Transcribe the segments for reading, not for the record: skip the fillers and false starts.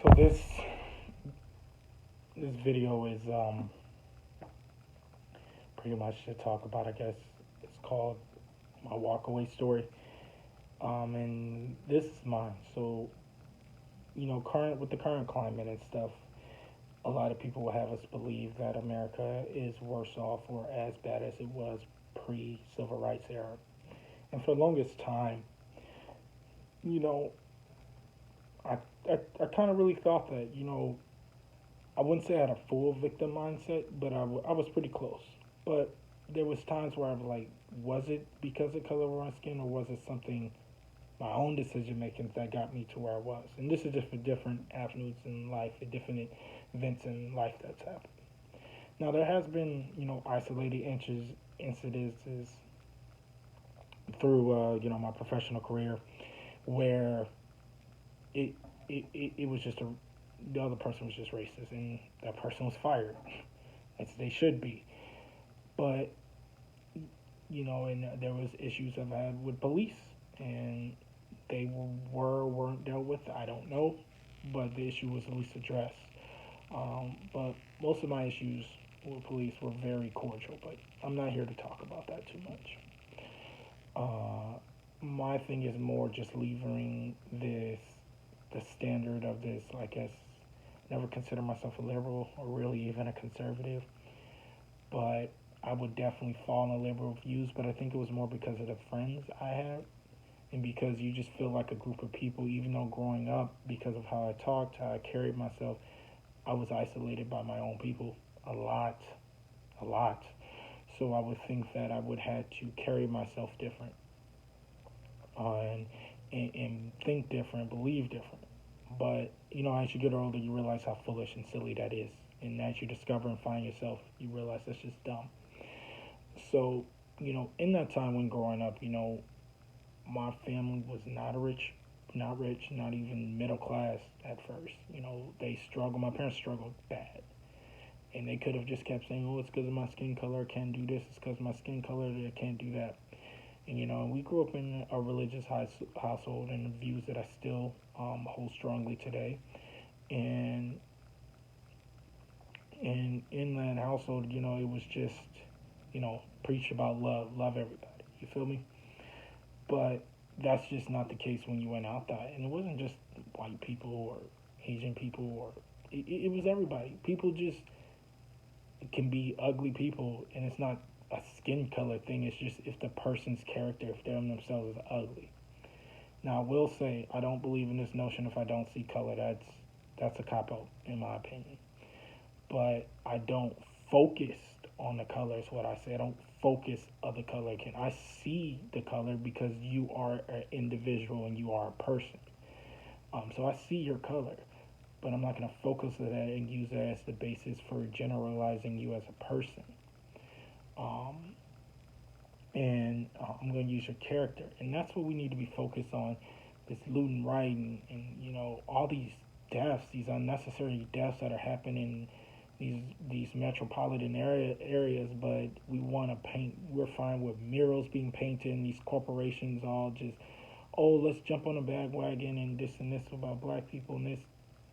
So this video is pretty much to talk about. I guess it's called my walkaway story. And this is mine. So current with the current climate and stuff, a lot of people will have us believe that America is worse off or as bad as it was pre-civil rights era. And for the longest time, you know, I I kind of really thought that. I wouldn't say I had a full victim mindset, but I was pretty close. But there was times where I was like, was it because of color of my skin, or was it something my own decision making that got me to where I was? And this is just for different avenues in life, for different events in life that's happened. Now there has been isolated incidences through my professional career where it it was just the other person was just racist and that person was fired. As they should be. But and there was issues I've had with police, and they weren't dealt with. I don't know, but the issue was at least addressed. But most of my issues with police were very cordial. But I'm not here to talk about that too much. My thing is more just leaving the standard of this. I guess never consider myself a liberal or really even a conservative, but I would definitely fall in the liberal views. But I think it was more because of the friends I had, and because you just feel like a group of people. Even though growing up, because of how I talked, how I carried myself, I was isolated by my own people a lot, a lot. So I would think that I would have to carry myself different, and, and think different, believe different. But as you get older, you realize how foolish and silly that is. And as you discover and find yourself, you realize that's just dumb. So, in that time when growing up, my family was not rich, not even middle class at first. They struggled. My parents struggled bad. And they could have just kept saying, oh, it's because of my skin color, I can't do this. It's because of my skin color, I can't do that. And, we grew up in a religious household, and the views that I still hold strongly today. And in that household, it was just, preach about love everybody. You feel me? But that's just not the case when you went out there. And it wasn't just white people or Asian people, or it was everybody. People just can be ugly people, and it's not a skin color thing. It's just if the person's character, if them themselves is ugly. Now I will say I don't believe in this notion if I don't see color. That's a cop out in my opinion. But I don't focus on the color is what I say. I don't focus on the color. Can I see the color because you are an individual and you are a person. So I see your color, but I'm not going to focus on that and use that as the basis for generalizing you as a person. Um, and I'm going to use your character, and that's what we need to be focused on. This looting, rioting, and all these deaths, these unnecessary deaths that are happening these metropolitan areas, but we want to paint. We're fine with murals being painted, and these corporations all just, oh, let's jump on a bandwagon and this about black people and this.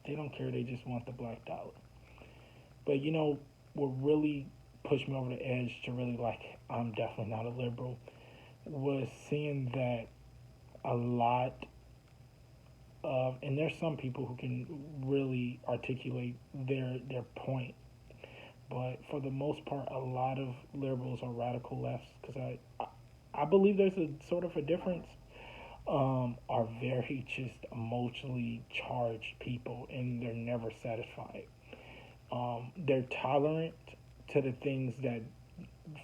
They don't care. They just want the black dollar. But what really pushed me over the edge to really like, I'm definitely not a liberal, was seeing that a lot of, and there's some people who can really articulate their point, but for the most part, a lot of liberals are radical lefts, because I believe there's a sort of a difference. Are very just emotionally charged people, and they're never satisfied. They're tolerant to the things that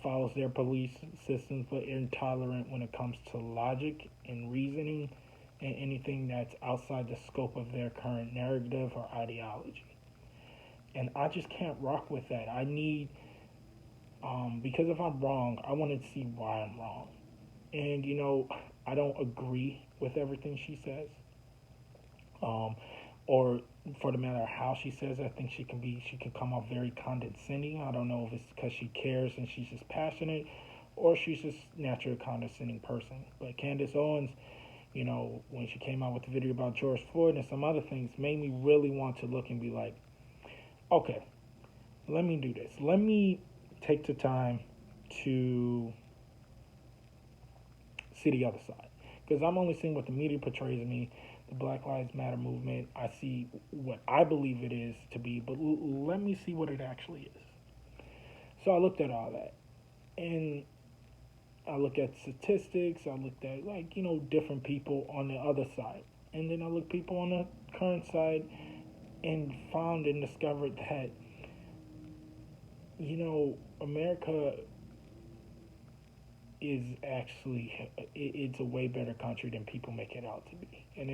follows their belief systems, but intolerant when it comes to logic and reasoning and anything that's outside the scope of their current narrative or ideology. And I just can't rock with that. I need, because if I'm wrong, I want to see why I'm wrong. And I don't agree with everything she says, or for the matter how she says. I think she can come off very condescending. I don't know if it's because she cares and she's just passionate, or she's just naturally a condescending person. But Candace Owens, When she came out with the video about George Floyd and some other things, made me really want to look and be like, okay, let me do this. Let me take the time to see the other side. Because I'm only seeing what the media portrays of me, the Black Lives Matter movement. I see what I believe it is to be, but let me see what it actually is. So I looked at all that. And I look at statistics. I looked at, different people on the other side. And then I look people on the current side and found and discovered that, America is actually, it's a way better country than people make it out to be. And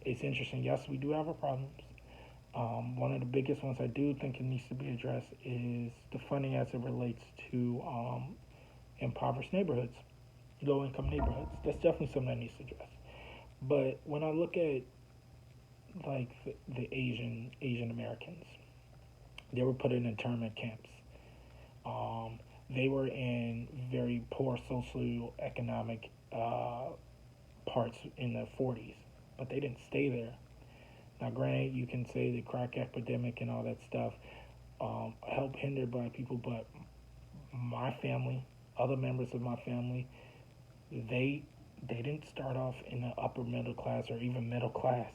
it's interesting. Yes, we do have our problems. One of the biggest ones I do think it needs to be addressed is the funding as it relates to impoverished neighborhoods, low-income neighborhoods. That's definitely something that needs to address. But when I look at the Asian Americans, they were put in internment camps. They were in very poor socioeconomic parts in the 40s, but they didn't stay there. Now, granted, you can say the crack epidemic and all that stuff helped hinder black people, but my family, other members of my family, they didn't start off in the upper middle class or even middle class.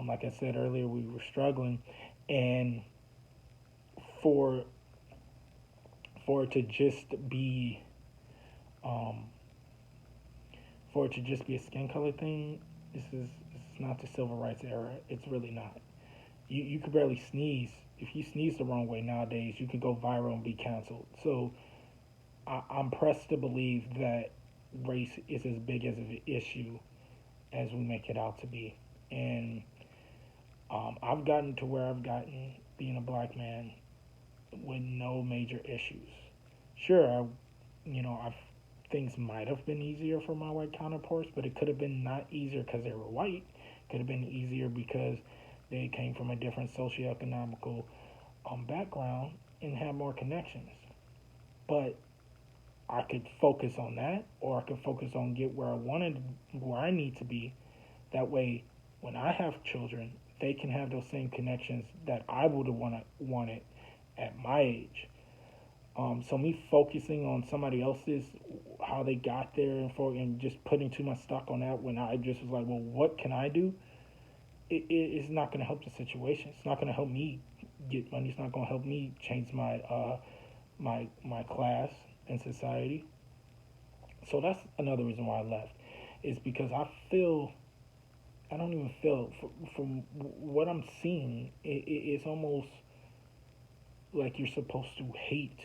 Like I said earlier, we were struggling, and for it to just be a skin color thing, this is not the civil rights era. It's really not. You could barely sneeze. If you sneeze the wrong way nowadays, you could go viral and be canceled. So I'm pressed to believe that race is as big as an issue as we make it out to be. And I've gotten to where I've gotten being a black man with no major issues. Sure, things might have been easier for my white counterparts, but it could have been not easier because they were white. Could have been easier because they came from a different socioeconomical background and had more connections. But I could focus on that, or I could focus on get where I need to be. That way, when I have children, they can have those same connections that I would have wanted at my age. So me focusing on somebody else's, how they got there, and just putting too much stock on that when I just was like, well, what can I do? It's not going to help the situation. It's not going to help me get money. It's not going to help me change my class in society. So that's another reason why I left. Is because I don't even feel, from what I'm seeing, it's almost like you're supposed to hate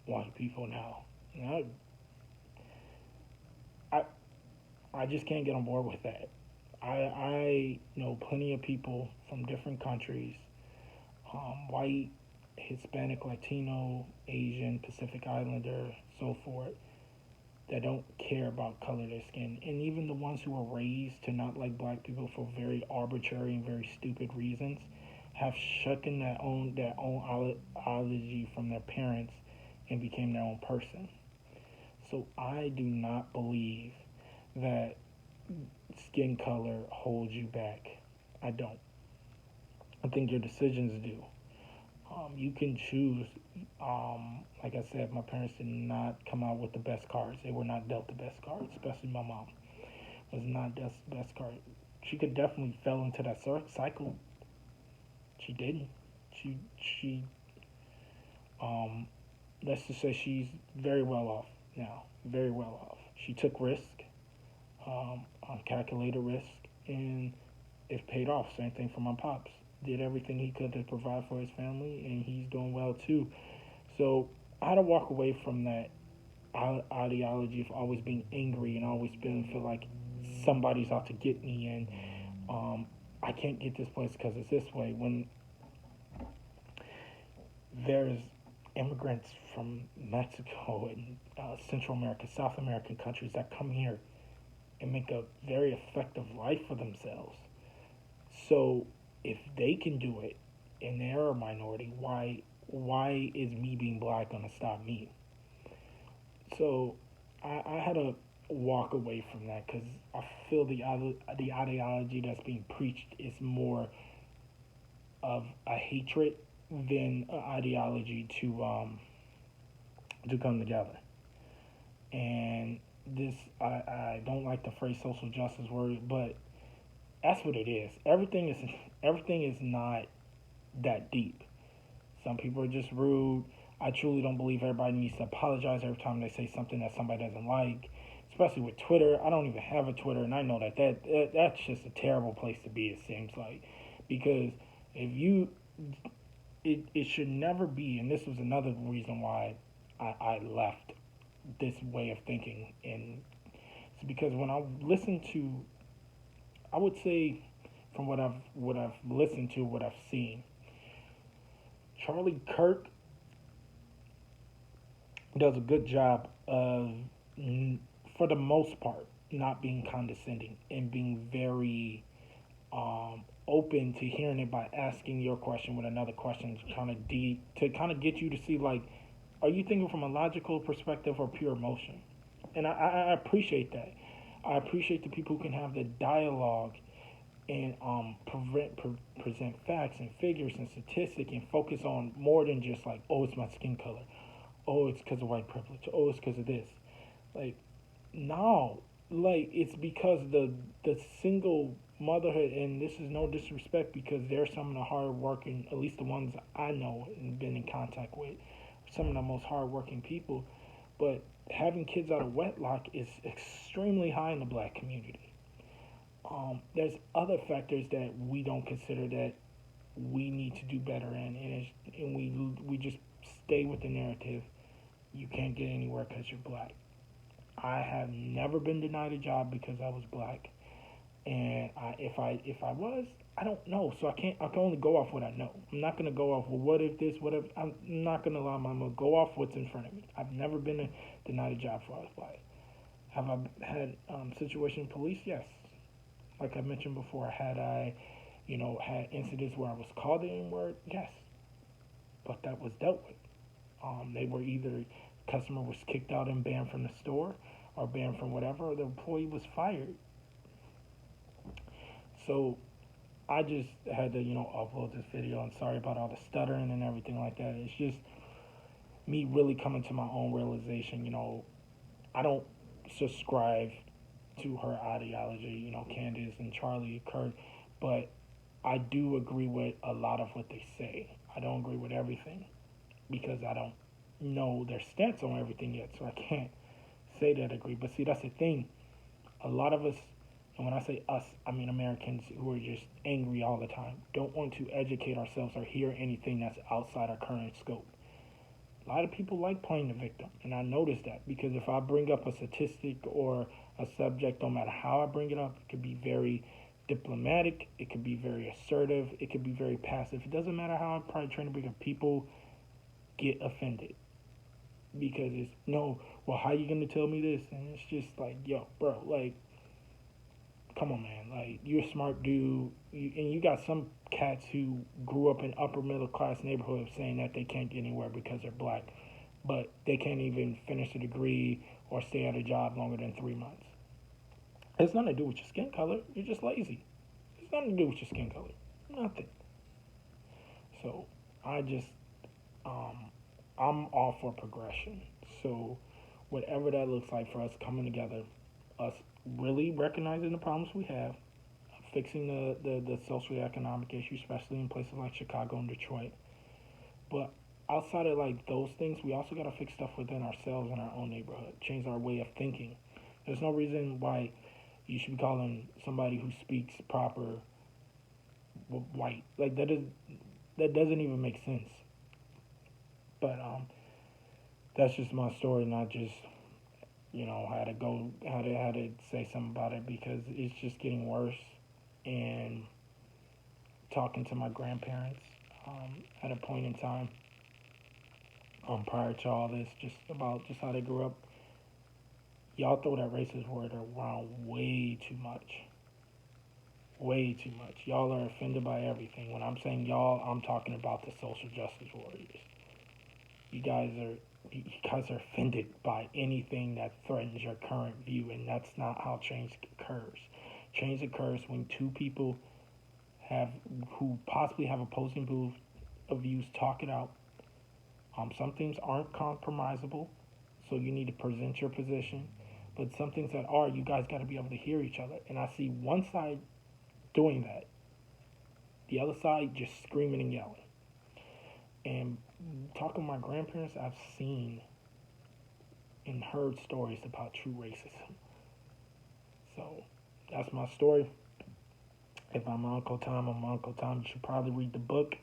white people now. I just can't get on board with that. I know plenty of people from different countries, white, Hispanic, Latino, Asian, Pacific Islander, so forth, that don't care about color of their skin. And even the ones who were raised to not like black people for very arbitrary and very stupid reasons have shuckened their own ideology from their parents and became their own person. So I do not believe that skin color holds you back. I don't. I think your decisions do. You can choose. Like I said, my parents did not come out with the best cards. They were not dealt the best cards, especially my mom was not dealt the best card. She could definitely fell into that cycle. She didn't. She let's just say she's very well off now. Very well off. She took risk, calculated risk, and it paid off. Same thing for my pops. Did everything he could to provide for his family, and he's doing well too. So I had to walk away from that ideology of always being angry and always feel like somebody's out to get me, and I can't get this place because it's this way. When there's immigrants from Mexico and Central America, South American countries that come here and make a very effective life for themselves. So if they can do it and they're a minority, why is me being black gonna stop me? So I had to walk away from that because I feel the ideology that's being preached is more of a hatred than an ideology to come together. And this, I don't like the phrase social justice word, but that's what it is. Everything is not that deep. Some people are just rude. I truly don't believe everybody needs to apologize every time they say something that somebody doesn't like. Especially with Twitter, I don't even have a Twitter, and I know that's just a terrible place to be. It seems like because if you, it should never be. And this was another reason why I left this way of thinking, and it's because when I listen to, I would say, from what I've listened to, what I've seen, Charlie Kirk does a good job of, for the most part, not being condescending and being very open to hearing it by asking your question with another question to kind of get you to see, like, are you thinking from a logical perspective or pure emotion? And I appreciate that. I appreciate the people who can have the dialogue and present facts and figures and statistics and focus on more than just like, oh, it's my skin color, oh, it's because of white privilege, oh, it's because of this. Like, no, like it's because the single motherhood, and this is no disrespect because they're some of the hard working, at least the ones I know and been in contact with, some of the most hard working people. But having kids out of wedlock is extremely high in the black community. There's other factors that we don't consider that we need to do better in, and we just stay with the narrative. You can't get anywhere because you're black. I have never been denied a job because I was black, and if I was, I don't know. So I can only go off what I know. I'm not gonna go off, well, what if this, what if, I'm not gonna lie. I'm gonna go off what's in front of me. I've never been denied a job for I was black. Have I had situation in police? Yes. Like I mentioned before, had I, had incidents where I was called the N word? Yes, but that was dealt with. They were either customer was kicked out and banned from the store, or banned from whatever, or the employee was fired. So I just had to, upload this video. I'm sorry about all the stuttering and everything like that. It's just me really coming to my own realization. I don't subscribe to her ideology, Candace and Charlie Kirk, but I do agree with a lot of what they say. I don't agree with everything because I don't know their stance on everything yet, so I can't say that I agree. But see, that's the thing. A lot of us, and when I say us, I mean Americans who are just angry all the time, don't want to educate ourselves or hear anything that's outside our current scope. A lot of people like playing the victim, and I notice that because if I bring up a statistic or a subject, no matter how I bring it up, it could be very diplomatic, it could be very assertive, it could be very passive. It doesn't matter how I'm probably trying to bring up, people get offended because it's, no, well, how you gonna tell me this? And it's just like, yo, bro, like, come on, man. Like, you're a smart dude, and you got some cats who grew up in upper middle class neighborhoods saying that they can't get anywhere because they're black, but they can't even finish a degree or stay at a job longer than 3 months. It's nothing to do with your skin color. You're just lazy. It's nothing to do with your skin color. Nothing. So I just, I'm all for progression. So whatever that looks like for us coming together, us really recognizing the problems we have, fixing the socioeconomic issues, especially in places like Chicago and Detroit. But outside of like those things, we also got to fix stuff within ourselves in our own neighborhood, change our way of thinking. There's no reason why you should be calling somebody who speaks proper white. Like that doesn't even make sense. But that's just my story, and I just had to say something about it because it's just getting worse. And talking to my grandparents at a point in time prior to all this, just about just how they grew up. Y'all throw that racist word around way too much. Way too much. Y'all are offended by everything. When I'm saying y'all, I'm talking about the social justice warriors. You guys are because they're offended by anything that threatens your current view, and that's not how change occurs. Change occurs when two people who possibly have opposing views talk it out. Some things aren't compromisable, so you need to present your position. But some things that are, you guys got to be able to hear each other. And I see one side doing that, the other side just screaming and yelling. And talking to my grandparents, I've seen and heard stories about true racism. So that's my story. If I'm Uncle Tom, I'm Uncle Tom. You should probably read the book.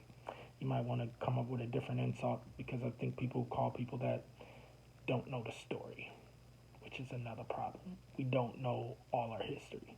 You might want to come up with a different insult, because I think people call people that don't know the story, which is another problem. We don't know all our history.